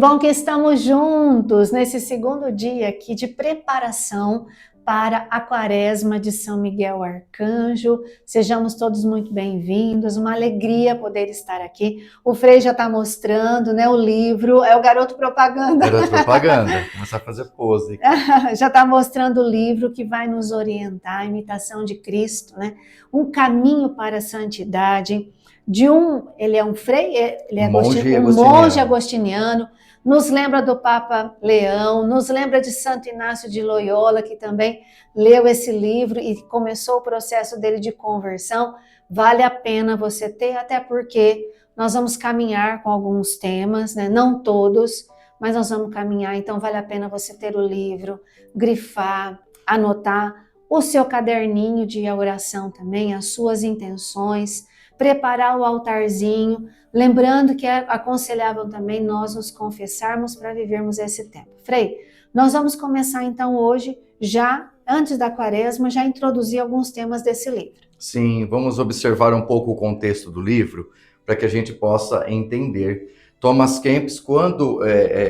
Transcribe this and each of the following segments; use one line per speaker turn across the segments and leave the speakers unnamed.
bom que estamos juntos nesse segundo dia aqui de preparação para a Quaresma de São Miguel Arcanjo. Sejamos todos muito bem-vindos, uma alegria poder estar aqui. O Frei já está mostrando, né, o livro, é o garoto propaganda.
Garoto propaganda, começar a fazer pose.
Já está mostrando o livro que vai nos orientar, a imitação de Cristo, né? Um caminho para a santidade. Ele é um frei, ele é um monge agostiniano, nos lembra do Papa Leão, nos lembra de Santo Inácio de Loyola, que também leu esse livro e começou o processo dele de conversão. Vale a pena você ter, até porque nós vamos caminhar com alguns temas, né? Não todos, mas nós vamos caminhar, então vale a pena você ter o livro, grifar, anotar o seu caderninho de oração também, as suas intenções, preparar o altarzinho, lembrando que é aconselhável também nós nos confessarmos para vivermos esse tempo. Frei, nós vamos começar então hoje, já antes da Quaresma, já introduzir alguns temas desse livro.
Sim, vamos observar um pouco o contexto do livro, para que a gente possa entender. Thomas Kempis, quando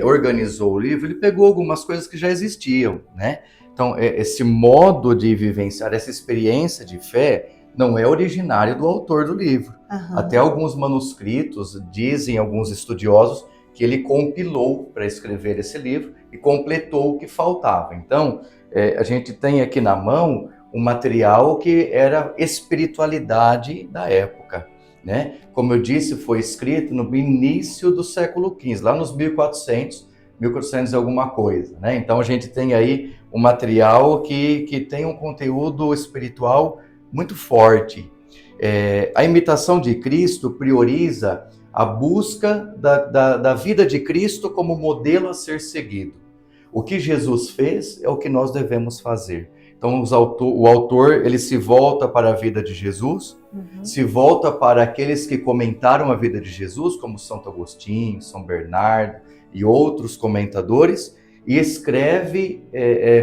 organizou o livro, ele pegou algumas coisas que já existiam, né? Então, esse modo de vivenciar, essa experiência de fé, não é originário do autor do livro. Uhum. Até alguns manuscritos, dizem alguns estudiosos, que ele compilou para escrever esse livro e completou o que faltava. Então, a gente tem aqui na mão um material que era espiritualidade da época, né? Como eu disse, foi escrito no início do século XV, lá nos 1400 e alguma coisa, né? Então a gente tem aí um material que tem um conteúdo espiritual muito forte. A imitação de Cristo prioriza a busca da vida de Cristo como modelo a ser seguido. O que Jesus fez é o que nós devemos fazer. Então o autor ele se volta para a vida de Jesus, se volta para aqueles que comentaram a vida de Jesus, como Santo Agostinho, São Bernardo e outros comentadores, e escreve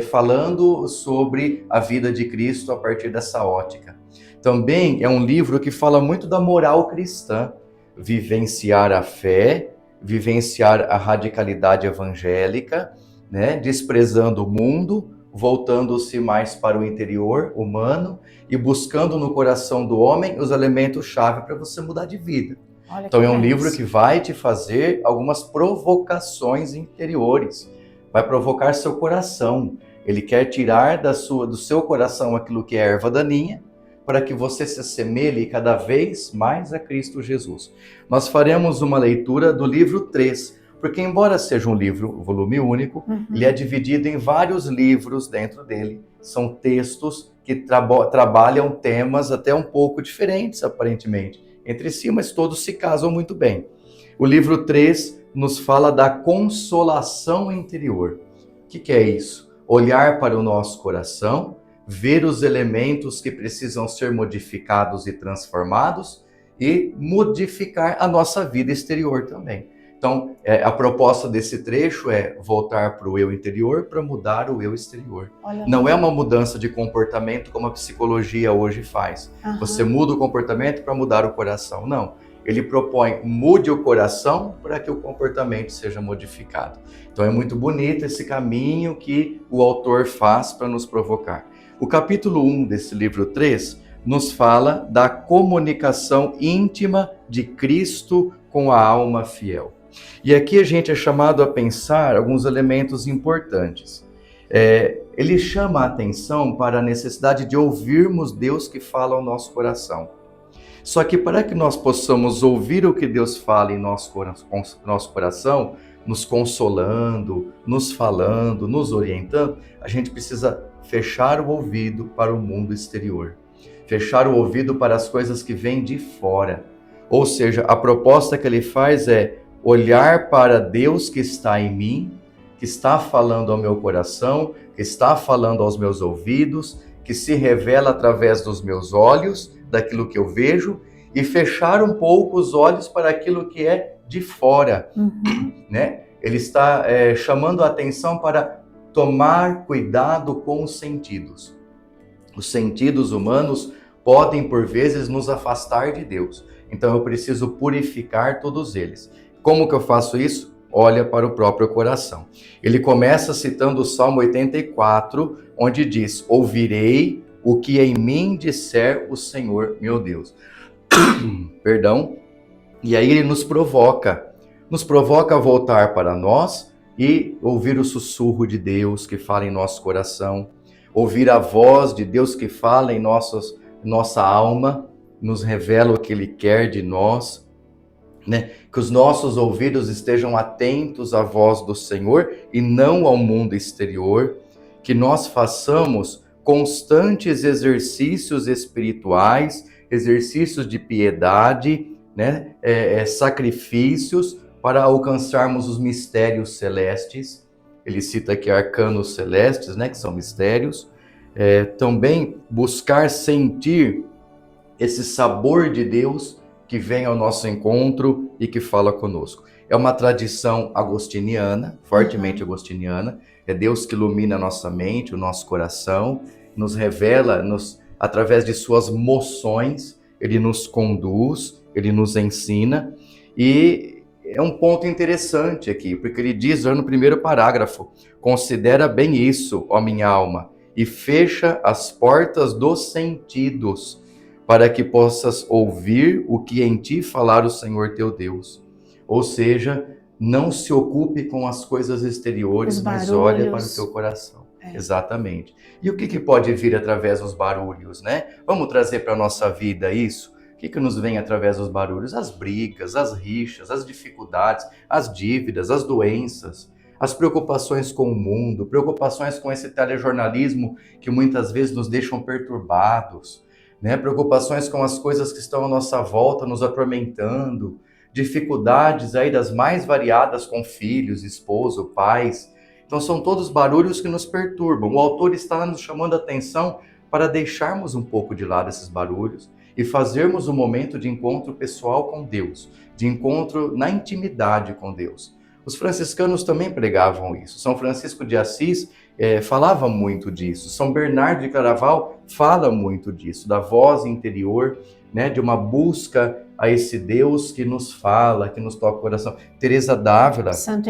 falando sobre a vida de Cristo a partir dessa ótica. Também é um livro que fala muito da moral cristã, vivenciar a fé, vivenciar a radicalidade evangélica, né, desprezando o mundo, voltando-se mais para o interior humano e buscando no coração do homem os elementos-chave para você mudar de vida. Então é um livro que vai te fazer algumas provocações interiores, vai provocar seu coração. Ele quer tirar do seu coração aquilo que é erva daninha, para que você se assemelhe cada vez mais a Cristo Jesus. Nós faremos uma leitura do livro 3, porque embora seja um livro, volume único, ele é dividido em vários livros dentro dele. São textos que trabalham temas até um pouco diferentes, aparentemente, entre si, mas todos se casam muito bem. O livro 3 nos fala da consolação interior. O que é isso? Olhar para o nosso coração, ver os elementos que precisam ser modificados e transformados e modificar a nossa vida exterior também. Então, a proposta desse trecho é voltar para o eu interior para mudar o eu exterior. Não é uma mudança de comportamento como a psicologia hoje faz. Você muda o comportamento para mudar o coração. Não. Ele propõe, mude o coração para que o comportamento seja modificado. Então é muito bonito esse caminho que o autor faz para nos provocar. O capítulo 1 desse livro 3 nos fala da comunicação íntima de Cristo com a alma fiel. E aqui a gente é chamado a pensar alguns elementos importantes. Ele chama a atenção para a necessidade de ouvirmos Deus que fala ao nosso coração. Só que para que nós possamos ouvir o que Deus fala em nosso coração, nos consolando, nos falando, nos orientando, a gente precisa fechar o ouvido para o mundo exterior. Fechar o ouvido para as coisas que vêm de fora. Ou seja, a proposta que ele faz é olhar para Deus que está em mim, que está falando ao meu coração, que está falando aos meus ouvidos, que se revela através dos meus olhos, daquilo que eu vejo, e fechar um pouco os olhos para aquilo que é de fora. Né? Ele está chamando a atenção para tomar cuidado com os sentidos. Os sentidos humanos podem, por vezes, nos afastar de Deus. Então eu preciso purificar todos eles. Como que eu faço isso? olha para o próprio coração. Ele começa citando o Salmo 84, onde diz: ouvirei o que em mim disser o Senhor meu Deus. Perdão. E aí ele nos provoca a voltar para nós e ouvir o sussurro de Deus que fala em nosso coração, ouvir a voz de Deus que fala em nossa alma, nos revela o que Ele quer de nós, né? Que os nossos ouvidos estejam atentos à voz do Senhor e não ao mundo exterior, que nós façamos constantes exercícios espirituais, exercícios de piedade, né? Sacrifícios para alcançarmos os mistérios celestes. Ele cita aqui arcanos celestes, né? Que são mistérios. Também buscar sentir esse sabor de Deus que vem ao nosso encontro e que fala conosco. É uma tradição agostiniana, fortemente agostiniana. É Deus que ilumina a nossa mente, o nosso coração, nos revela, através de suas moções, Ele nos conduz, Ele nos ensina. E é um ponto interessante aqui, porque ele diz no primeiro parágrafo: considera bem isso, ó minha alma, e fecha as portas dos sentidos, para que possas ouvir o que em ti falar o Senhor teu Deus. Ou seja, não se ocupe com as coisas exteriores, mas olha para o teu coração. Exatamente. E o que pode vir através dos barulhos, né? Vamos trazer para a nossa vida isso? O que nos vem através dos barulhos? As brigas, as rixas, as dificuldades, as dívidas, as doenças, as preocupações com o mundo, preocupações com esse telejornalismo que muitas vezes nos deixam perturbados, né? Preocupações com as coisas que estão à nossa volta nos atormentando, dificuldades aí das mais variadas com filhos, esposo, pais. Então são todos barulhos que nos perturbam. O autor está nos chamando a atenção para deixarmos um pouco de lado esses barulhos e fazermos um momento de encontro pessoal com Deus, de encontro na intimidade com Deus. Os franciscanos também pregavam isso. São Francisco de Assis falava muito disso. São Bernardo de Claraval fala muito disso, da voz interior, né, de uma busca a esse Deus que nos fala, que nos toca o coração. Teresa d'Ávila, Santo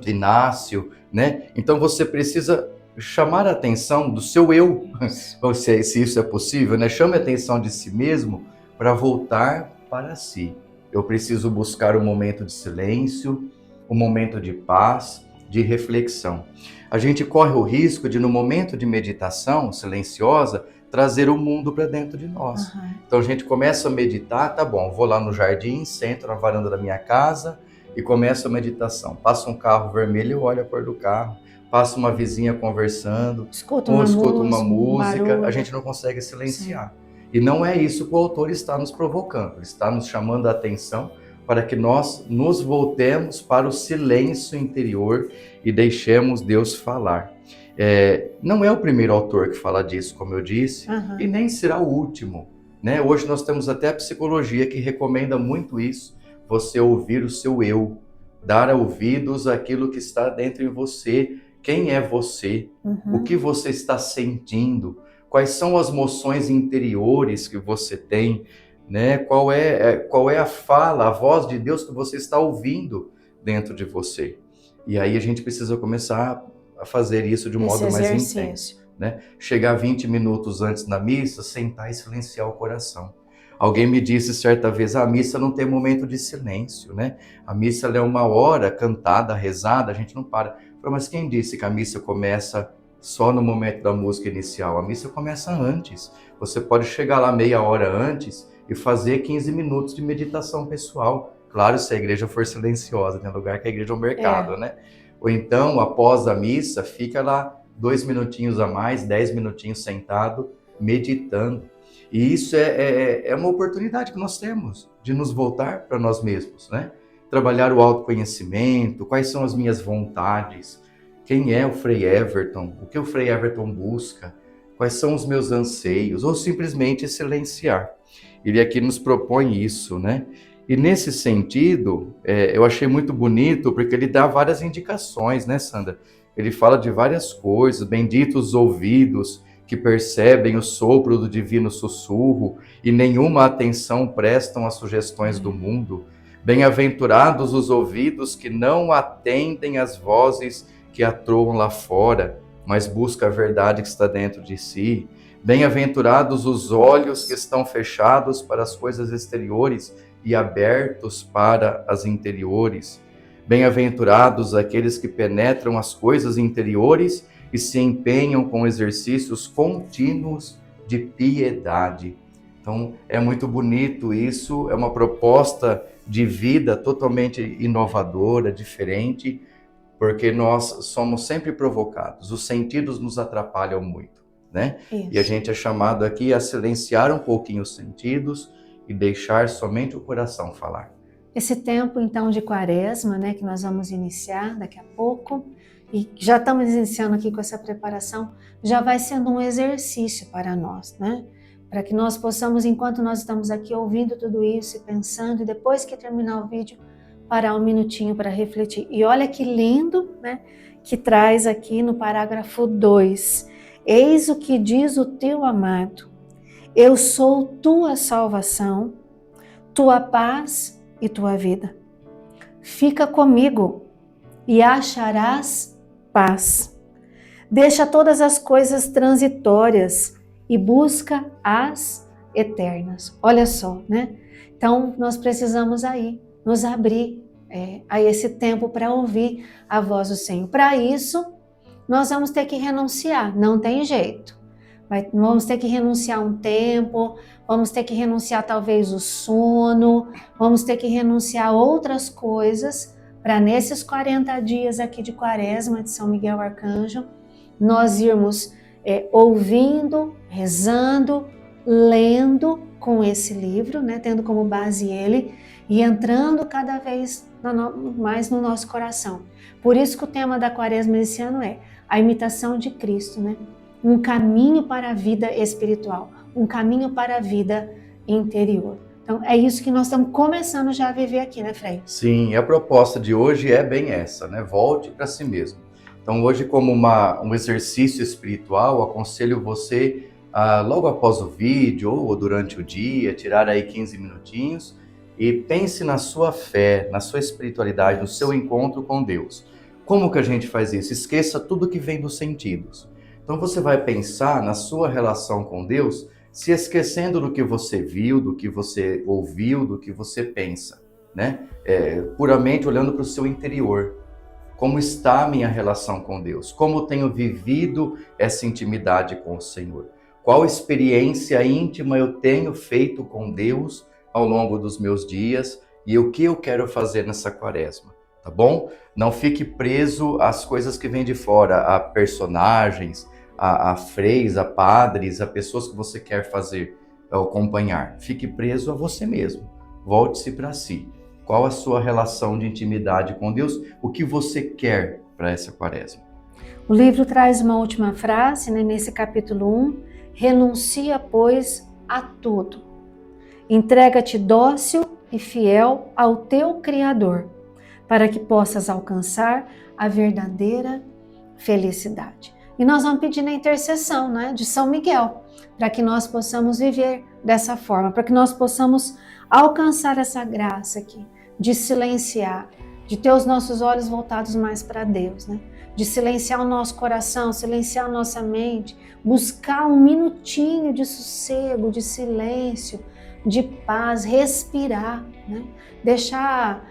Inácio, né? Então você precisa chamar a atenção do seu eu, se isso é possível, né? Chame a atenção de si mesmo para voltar para si. Eu preciso buscar um momento de silêncio, um momento de paz, de reflexão. A gente corre o risco de, no momento de meditação silenciosa, trazer o mundo para dentro de nós. Então a gente começa a meditar, tá bom, vou lá no jardim, sento na varanda da minha casa e começo a meditação. Passa um carro vermelho, eu olho a cor do carro. Passa uma vizinha conversando, escuta uma música, a gente não consegue silenciar. Sim. E não é isso que o autor está nos provocando, ele está nos chamando a atenção para que nós nos voltemos para o silêncio interior e deixemos Deus falar. Não é o primeiro autor que fala disso, como eu disse, e nem será o último, né? Hoje nós temos até a psicologia que recomenda muito isso, você ouvir o seu eu, dar ouvidos àquilo que está dentro de você. Quem é você? O que você está sentindo? Quais são as moções interiores que você tem? Né? Qual é a fala, a voz de Deus que você está ouvindo dentro de você? E aí a gente precisa começar a fazer isso de um modo mais intenso. Né? Chegar 20 minutos antes na missa, sentar e silenciar o coração. Alguém me disse certa vez, a missa não tem momento de silêncio, né? A missa é uma hora cantada, rezada, a gente não para. Mas quem disse que a missa começa só no momento da música inicial? A missa começa antes. Você pode chegar lá meia hora antes e fazer 15 minutos de meditação pessoal. Claro, se a igreja for silenciosa, tem lugar que a igreja é um mercado, né? Ou então, após a missa, fica lá 2 minutinhos a mais, 10 minutinhos sentado, meditando. E isso é uma oportunidade que nós temos de nos voltar para nós mesmos, né? Trabalhar o autoconhecimento, quais são as minhas vontades, quem é o Frei Everton, o que o Frei Everton busca, quais são os meus anseios, ou simplesmente silenciar. Ele aqui nos propõe isso, né? E nesse sentido, eu achei muito bonito, porque ele dá várias indicações, né, Sandra? Ele fala de várias coisas, benditos os ouvidos que percebem o sopro do divino sussurro e nenhuma atenção prestam às sugestões do mundo. Bem-aventurados os ouvidos que não atendem às vozes que atroam lá fora, mas buscam a verdade que está dentro de si. Bem-aventurados os olhos que estão fechados para as coisas exteriores e abertos para as interiores. Bem-aventurados aqueles que penetram as coisas interiores e se empenham com exercícios contínuos de piedade. Então, é muito bonito isso, é uma proposta de vida totalmente inovadora, diferente, porque nós somos sempre provocados, os sentidos nos atrapalham muito, né? Isso. E a gente é chamado aqui a silenciar um pouquinho os sentidos e deixar somente o coração falar.
Esse tempo, então, de quaresma, né, que nós vamos iniciar daqui a pouco, e já estamos iniciando aqui com essa preparação, já vai sendo um exercício para nós, né? Para que nós possamos, enquanto nós estamos aqui ouvindo tudo isso e pensando, e depois que terminar o vídeo, parar um minutinho para refletir. E olha que lindo, né, que traz aqui no parágrafo 2. Eis o que diz o teu amado, eu sou tua salvação, tua paz e tua vida. Fica comigo e acharás paz. Deixa todas as coisas transitórias e busca as eternas. Olha só, né? Então, nós precisamos aí nos abrir a esse tempo para ouvir a voz do Senhor. Para isso, nós vamos ter que renunciar, não tem jeito. Vamos ter que renunciar um tempo, vamos ter que renunciar talvez o sono, vamos ter que renunciar a outras coisas para nesses 40 dias aqui de quaresma de São Miguel Arcanjo, nós irmos ouvindo, rezando, lendo com esse livro, né, tendo como base ele e entrando cada vez mais no nosso coração. Por isso que o tema da quaresma esse ano é a imitação de Cristo, né? Um caminho para a vida espiritual, um caminho para a vida interior. Então é isso que nós estamos começando já a viver aqui, né, Frei?
Sim, a proposta de hoje é bem essa, né? Volte para si mesmo. Então hoje, como um exercício espiritual, aconselho você logo após o vídeo ou durante o dia, tirar aí 15 minutinhos e pense na sua fé, na sua espiritualidade, no seu encontro com Deus. Como que a gente faz isso? Esqueça tudo que vem dos sentidos. Então você vai pensar na sua relação com Deus, se esquecendo do que você viu, do que você ouviu, do que você pensa, né? Puramente olhando para o seu interior. Como está a minha relação com Deus? Como tenho vivido essa intimidade com o Senhor? Qual experiência íntima eu tenho feito com Deus ao longo dos meus dias e o que eu quero fazer nessa quaresma, tá bom? Não fique preso às coisas que vêm de fora, a personagens, a freis, a padres, a pessoas que você quer fazer, acompanhar. Fique preso a você mesmo. Volte-se para si. Qual a sua relação de intimidade com Deus? O que você quer para essa quaresma?
O livro traz uma última frase, né, nesse capítulo 1. Renuncia, pois, a tudo. Entrega-te dócil e fiel ao teu Criador, para que possas alcançar a verdadeira felicidade. E nós vamos pedir na intercessão, né, de São Miguel, para que nós possamos viver dessa forma, para que nós possamos alcançar essa graça aqui, de silenciar, de ter os nossos olhos voltados mais para Deus, né? De silenciar o nosso coração, silenciar a nossa mente, buscar um minutinho de sossego, de silêncio, de paz, respirar, né? Deixar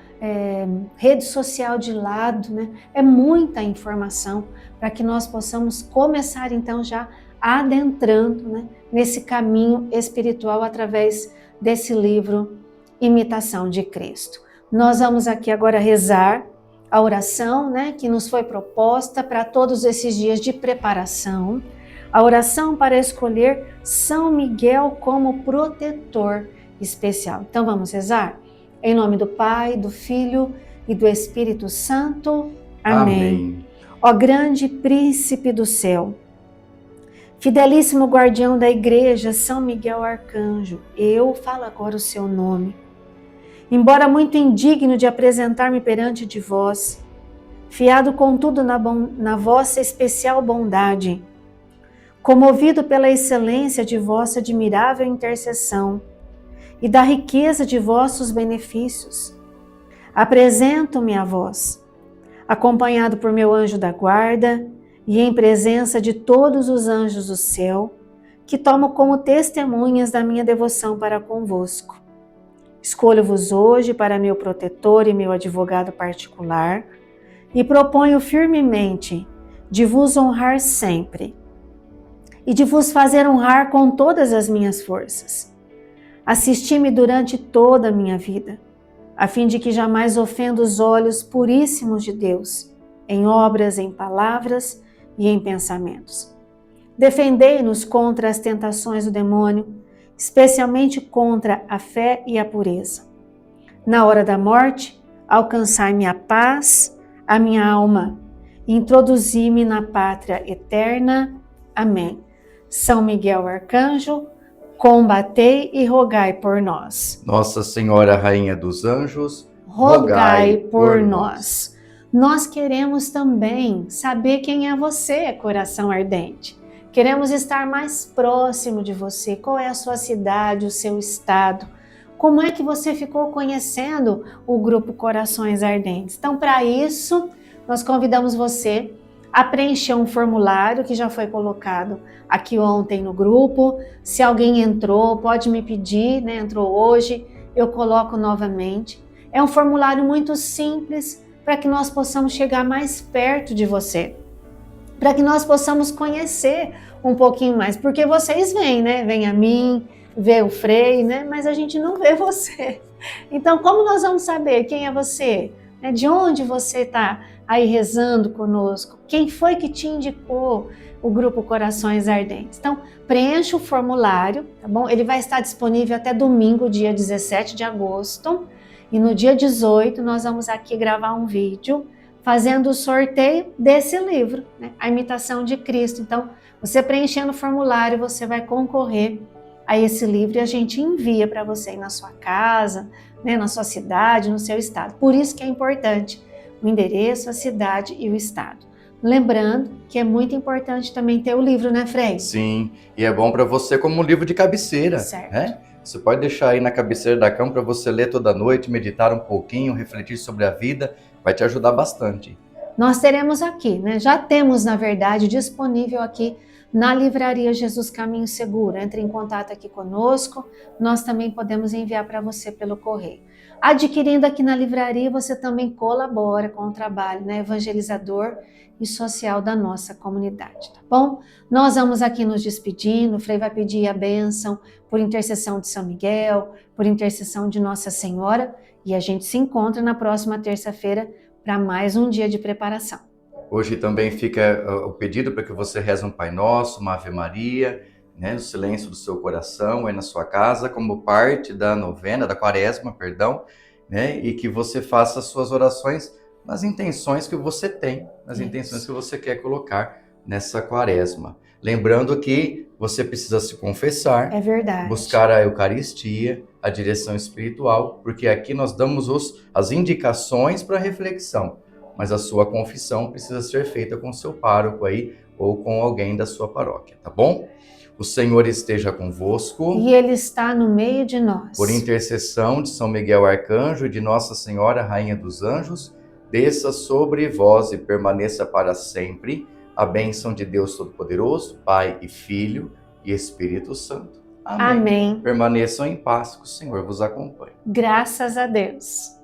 rede social de lado, né? É muita informação para que nós possamos começar então já adentrando, né, nesse caminho espiritual através desse livro Imitação de Cristo. Nós vamos aqui agora rezar a oração, né, que nos foi proposta para todos esses dias de preparação, a oração para escolher São Miguel como protetor especial. Então vamos rezar? Em nome do Pai, do Filho e do Espírito Santo. Amém. Ó grande príncipe do céu, fidelíssimo guardião da igreja, São Miguel Arcanjo, eu falo agora o seu nome. Embora muito indigno de apresentar-me perante de vós, fiado contudo na vossa especial bondade, comovido pela excelência de vossa admirável intercessão e da riqueza de vossos benefícios, Apresento-me a vós, acompanhado por meu anjo da guarda e em presença de todos os anjos do céu, que tomo como testemunhas da minha devoção para convosco. Escolho-vos hoje para meu protetor e meu advogado particular e proponho firmemente de vos honrar sempre e de vos fazer honrar com todas as minhas forças. Assisti-me durante toda a minha vida, a fim de que jamais ofenda os olhos puríssimos de Deus, em obras, em palavras e em pensamentos. Defendei-nos contra as tentações do demônio, especialmente contra a fé e a pureza. Na hora da morte, alcançai-me a paz, a minha alma, e introduzi-me na pátria eterna. Amém. São Miguel Arcanjo, combatei e rogai por nós.
Nossa Senhora, Rainha dos Anjos,
rogai por nós. Nós queremos também saber quem é você, coração ardente. Queremos estar mais próximo de você. Qual é a sua cidade, o seu estado? Como é que você ficou conhecendo o grupo Corações Ardentes? Então, para isso, nós convidamos você a preencher um formulário que já foi colocado aqui ontem no grupo. Se alguém entrou, pode me pedir, né? Entrou hoje, eu coloco novamente. É um formulário muito simples para que nós possamos chegar mais perto de você, para que nós possamos conhecer um pouquinho mais, porque vocês vêm, né? Vem a mim, vê o Frei, né? Mas a gente não vê você. Então, como nós vamos saber quem é você? De onde você está aí rezando conosco? Quem foi que te indicou o grupo Corações Ardentes? Então, preencha o formulário, tá bom? Ele vai estar disponível até domingo, dia 17 de agosto. E no dia 18, nós vamos aqui gravar um vídeo fazendo o sorteio desse livro, né? A Imitação de Cristo. Então, você preenchendo o formulário, você vai concorrer a esse livro e a gente envia para você aí na sua casa, né, na sua cidade, no seu estado. Por isso que é importante o endereço, a cidade e o estado. Lembrando que é muito importante também ter o livro, né, Frei?
Sim, e é bom para você como um livro de cabeceira,
certo,
né? Você pode deixar aí na cabeceira da cama para você ler toda noite, meditar um pouquinho, refletir sobre a vida, vai te ajudar bastante.
Nós teremos aqui, né? Já temos, na verdade, disponível aqui na Livraria Jesus Caminho Seguro. Entre em contato aqui conosco, nós também podemos enviar para você pelo correio. Adquirindo aqui na livraria, você também colabora com o trabalho, né, evangelizador e social da nossa comunidade, tá bom? Nós vamos aqui nos despedindo, o Frei vai pedir a bênção por intercessão de São Miguel, por intercessão de Nossa Senhora, e a gente se encontra na próxima terça-feira para mais um dia de preparação.
Hoje também fica o pedido para que você reze um Pai Nosso, uma Ave Maria, né, no silêncio do seu coração, aí na sua casa, como parte da novena, da quaresma, perdão, né, e que você faça as suas orações nas intenções que você tem, nas intenções que você quer colocar nessa quaresma. Lembrando que você precisa se confessar,
é verdade,
buscar a Eucaristia, a direção espiritual, porque aqui nós damos as indicações para reflexão, mas a sua confissão precisa ser feita com o seu pároco aí, ou com alguém da sua paróquia, tá bom? O Senhor esteja convosco.
E Ele está no meio de nós.
Por intercessão de São Miguel Arcanjo e de Nossa Senhora, Rainha dos Anjos, desça sobre vós e permaneça para sempre a bênção de Deus Todo-Poderoso, Pai e Filho e Espírito Santo. Amém.
Amém.
Permaneçam em paz, que o Senhor vos acompanhe.
Graças a Deus.